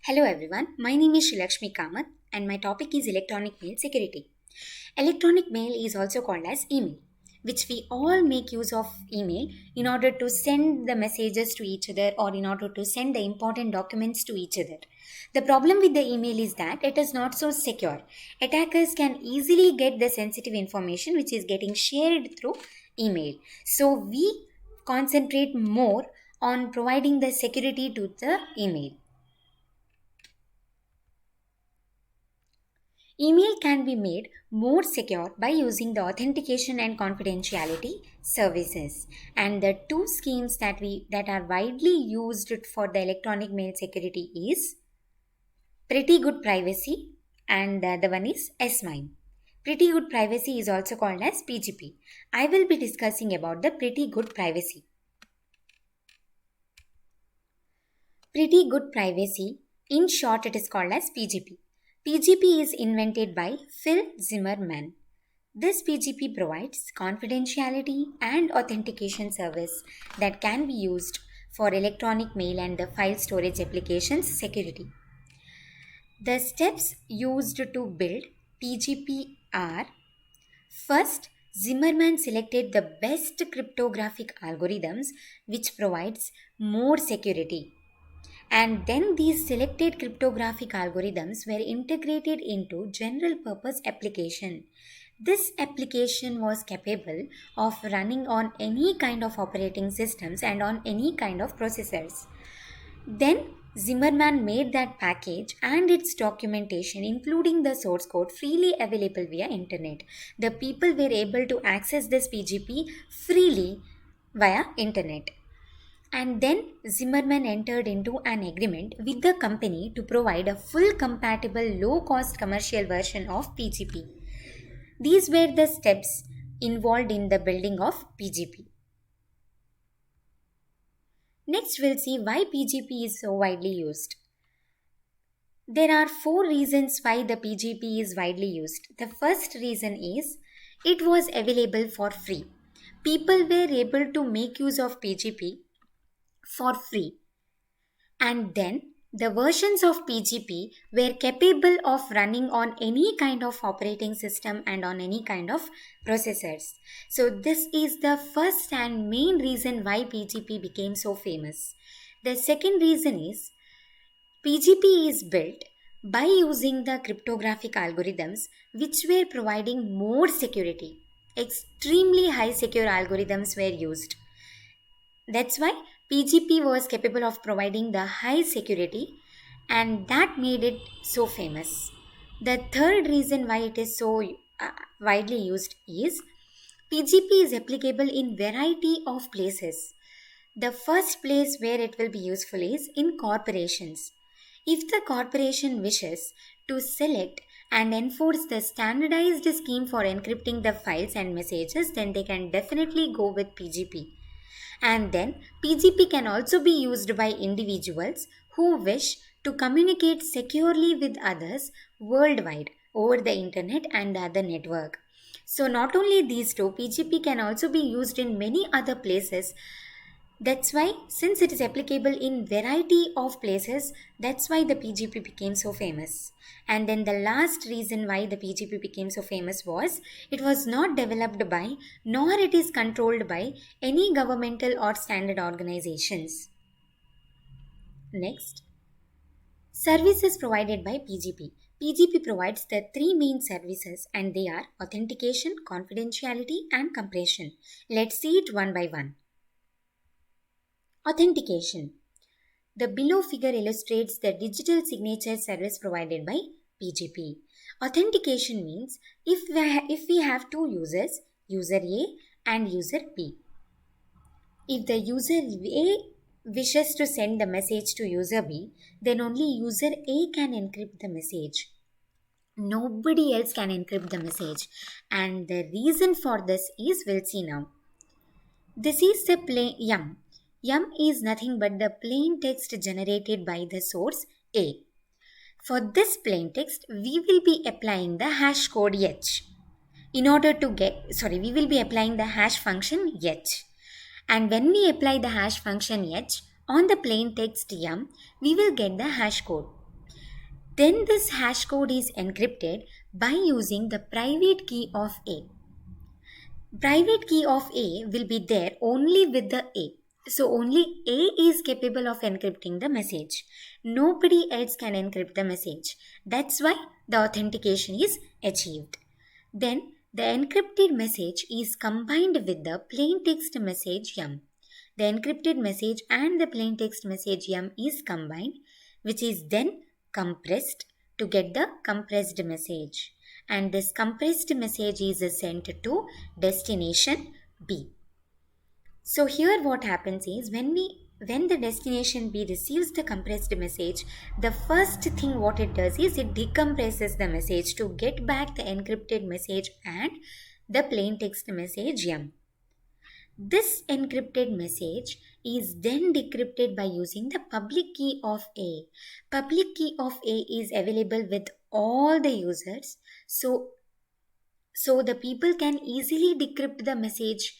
Hello everyone, my name is Shilakshmi Kamath and my topic is electronic mail security. Electronic mail is also called as email, which we all make use of email in order to send the messages to each other or in order to send the important documents to each other. The problem with the email is that it is not so secure. Attackers can easily get the sensitive information which is getting shared through email. So we concentrate more on providing the security to the email. Email can be made more secure by using the authentication and confidentiality services. And the two schemes that are widely used for the electronic mail security is Pretty Good Privacy and the other one is S-MIME. Pretty Good Privacy is also called as PGP. I will be discussing about the Pretty Good Privacy. Pretty Good Privacy, in short it is called as PGP. PGP is invented by Phil Zimmermann. This PGP provides confidentiality and authentication service that can be used for electronic mail and the file storage applications security. The steps used to build PGP are: first, Zimmermann selected the best cryptographic algorithms which provides more security. And then these selected cryptographic algorithms were integrated into general purpose application. This application was capable of running on any kind of operating systems and on any kind of processors. Then Zimmermann made that package and its documentation, including the source code, freely available via internet. The people were able to access this PGP freely via internet. And then Zimmermann entered into an agreement with the company to provide a full compatible low cost commercial version of PGP. These were the steps involved in the building of PGP. Next, we'll see why PGP is so widely used. There are four reasons why the PGP is widely used. The first reason is it was available for free. People were able to make use of PGP for free. And then the versions of PGP were capable of running on any kind of operating system and on any kind of processors. So this is the first and main reason why PGP became so famous. The second reason is PGP is built by using the cryptographic algorithms which were providing more security. Extremely high secure algorithms were used. That's why PGP was capable of providing the high security and that made it so famous. The third reason why it is so widely used is PGP is applicable in variety of places. The first place where it will be useful is in corporations. If the corporation wishes to select and enforce the standardized scheme for encrypting the files and messages, then they can definitely go with PGP. And then PGP can also be used by individuals who wish to communicate securely with others worldwide over the internet and the other network. So not only these two, PGP can also be used in many other places. That's why, since it is applicable in variety of places, that's why the PGP became so famous. And then the last reason why the PGP became so famous was it was not developed by nor it is controlled by any governmental or standard organizations. Next, services provided by PGP. PGP provides the three main services and they are authentication, confidentiality and compression. Let's see it one by one. Authentication. The below figure illustrates the digital signature service provided by PGP. Authentication means if we have two users, user A and user B. If the user A wishes to send the message to user B, then only user A can encrypt the message. Nobody else can encrypt the message. And the reason for this is we'll see now. This is the plain YUM. YUM is nothing but the plain text generated by the source A. For this plain text, we will be applying the hash code H. We will be applying the hash function H. And when we apply the hash function H on the plain text YUM, we will get the hash code. Then this hash code is encrypted by using the private key of A. Private key of A will be there only with the A. So only A is capable of encrypting the message. Nobody else can encrypt the message. That's why the authentication is achieved. Then the encrypted message is combined with the plain text message YAM. The encrypted message and the plain text message YAM is combined, which is then compressed to get the compressed message. And this compressed message is sent to destination B. So here what happens is when the destination B receives the compressed message, the first thing what it does is it decompresses the message to get back the encrypted message and the plain text message YAM. This encrypted message is then decrypted by using the public key of A. Public key of A is available with all the users, so the people can easily decrypt the message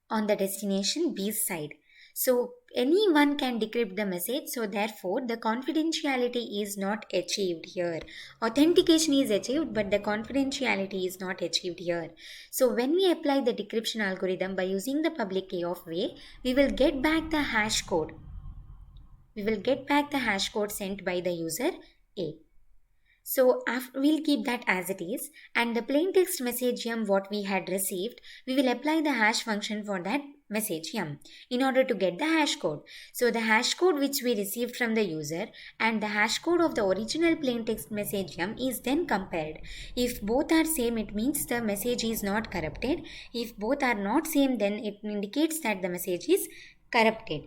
on the destination B's side. So anyone can decrypt the message, so therefore the confidentiality is not achieved here. Authentication is achieved, but the confidentiality is not achieved here. So when we apply the decryption algorithm by using the public key of A, we will get back the hash code. We will get back the hash code sent by the user A. So we'll keep that as it is, and the plain text message YAM what we had received, we will apply the hash function for that message YAM in order to get the hash code. So the hash code which we received from the user and the hash code of the original plain text message YAM is then compared. If both are same, it means the message is not corrupted. If both are not same, then it indicates that the message is corrupted.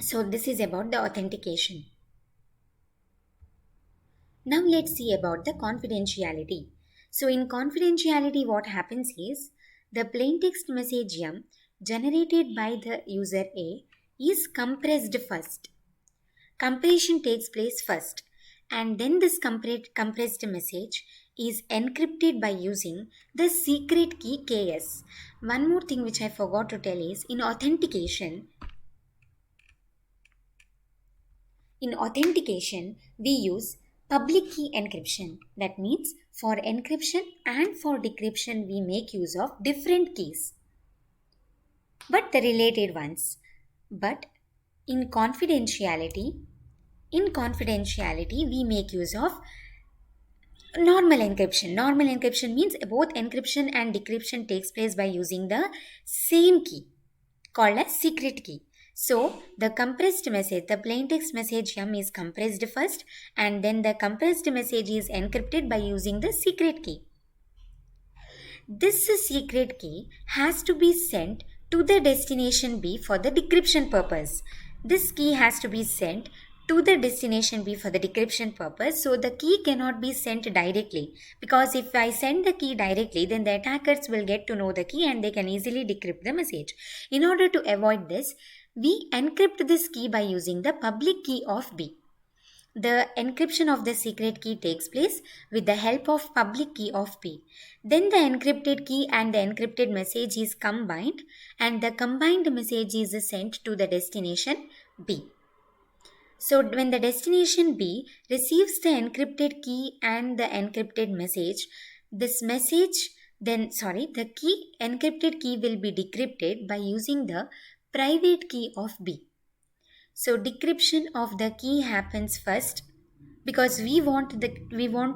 So this is about the authentication. Now let's see about the confidentiality. So in confidentiality what happens is the plain text message YAM generated by the user A is compressed first. Compression takes place first, and then this compressed message is encrypted by using the secret key KS. One more thing which I forgot to tell is in authentication, we use public key encryption. That means for encryption and for decryption we make use of different keys, but the related ones. But in confidentiality we make use of normal encryption. Normal encryption means both encryption and decryption takes place by using the same key called as secret key. So the compressed message, the plain text message YAM is compressed first, and then the compressed message is encrypted by using the secret key. This secret key has to be sent to the destination B for the decryption purpose. This key has to be sent to the destination B for the decryption purpose. So the key cannot be sent directly, because if I send the key directly, then the attackers will get to know the key and they can easily decrypt the message. In order to avoid this, we encrypt this key by using the public key of B. The encryption of the secret key takes place with the help of public key of B. Then the encrypted key and the encrypted message is combined, and the combined message is sent to the destination B. So when the destination B receives the encrypted key and the encrypted message, the encrypted key will be decrypted by using the private key of B. So decryption of the key happens first, because we want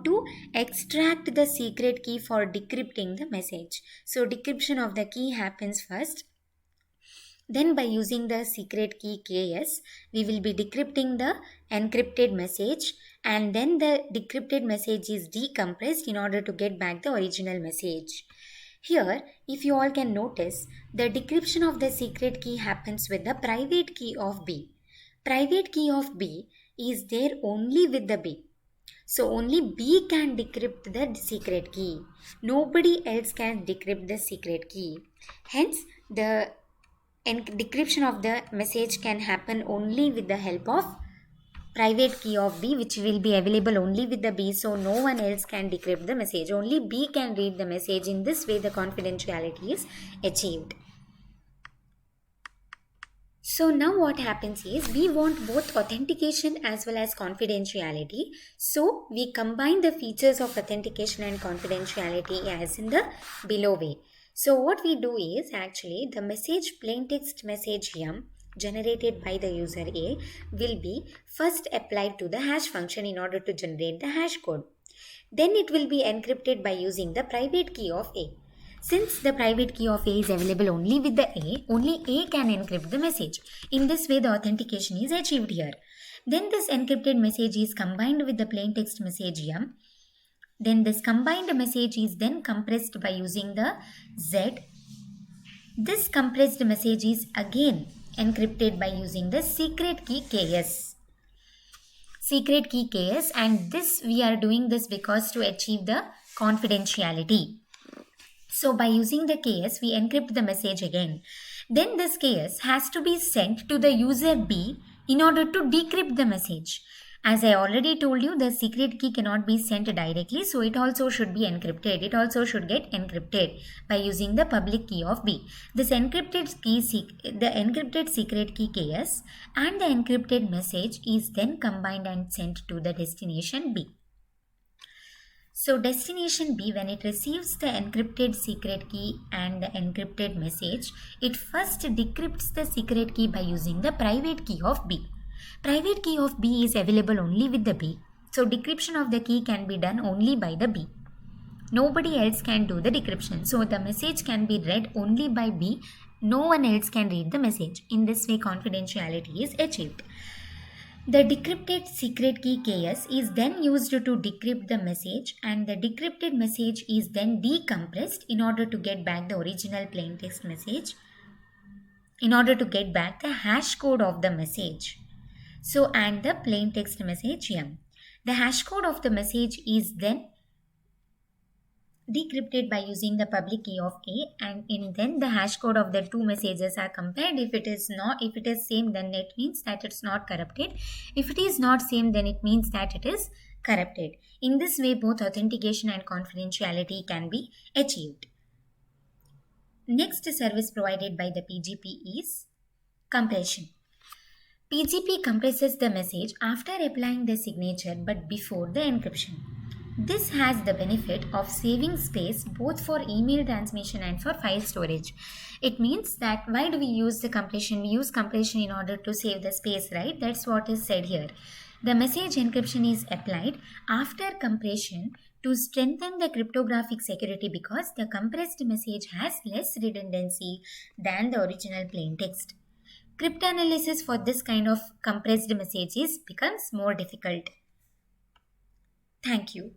to extract the secret key for decrypting the message. So decryption of the key happens first. Then by using the secret key KS, we will be decrypting the encrypted message, and then the decrypted message is decompressed in order to get back the original message. Here, if you all can notice, the decryption of the secret key happens with the private key of B. Private key of B is there only with the B. So only B can decrypt the secret key. Nobody else can decrypt the secret key. Hence, the decryption of the message can happen only with the help of private key of B, which will be available only with the B, so no one else can decrypt the message. Only B can read the message. In this way, the confidentiality is achieved. So now what happens is we want both authentication as well as confidentiality. So we combine the features of authentication and confidentiality as in the below way. So what we do is actually the message plain text message generated by the user A will be first applied to the hash function in order to generate the hash code. Then it will be encrypted by using the private key of A. Since the private key of A is available only with the A, only A can encrypt the message. In this way, the authentication is achieved here. Then this encrypted message is combined with the plain text message yum. Then this combined message is then compressed by using the Z. This compressed message is again encrypted by using the secret key KS. Secret key KS, and this we are doing this because to achieve the confidentiality. So by using the KS, we encrypt the message again. Then this KS has to be sent to the user B in order to decrypt the message. As I already told you, the secret key cannot be sent directly, so it also should be encrypted. It also should get encrypted by using the public key of B. This encrypted key, the encrypted secret key KS and the encrypted message is then combined and sent to the destination B. So destination B, when it receives the encrypted secret key and the encrypted message, it first decrypts the secret key by using the private key of B. Private key of B is available only with the B. So decryption of the key can be done only by the B. Nobody else can do the decryption. So the message can be read only by B. No one else can read the message. In this way, confidentiality is achieved. The decrypted secret key KS is then used to decrypt the message, and the decrypted message is then decompressed in order to get back the original plain text message, in order to get back the hash code of the message. So, and the plain text message yum. The hash code of the message is then decrypted by using the public key of A, and in then the hash code of the two messages are compared. If it is same, then it means that it's not corrupted. If it is not same, then it means that it is corrupted. In this way, both authentication and confidentiality can be achieved. Next service provided by the PGP is compression. PGP compresses the message after applying the signature but before the encryption. This has the benefit of saving space both for email transmission and for file storage. It means that why do we use the compression? We use compression in order to save the space, right? That's what is said here. The message encryption is applied after compression to strengthen the cryptographic security because the compressed message has less redundancy than the original plain text. Cryptanalysis for this kind of compressed messages becomes more difficult. Thank you.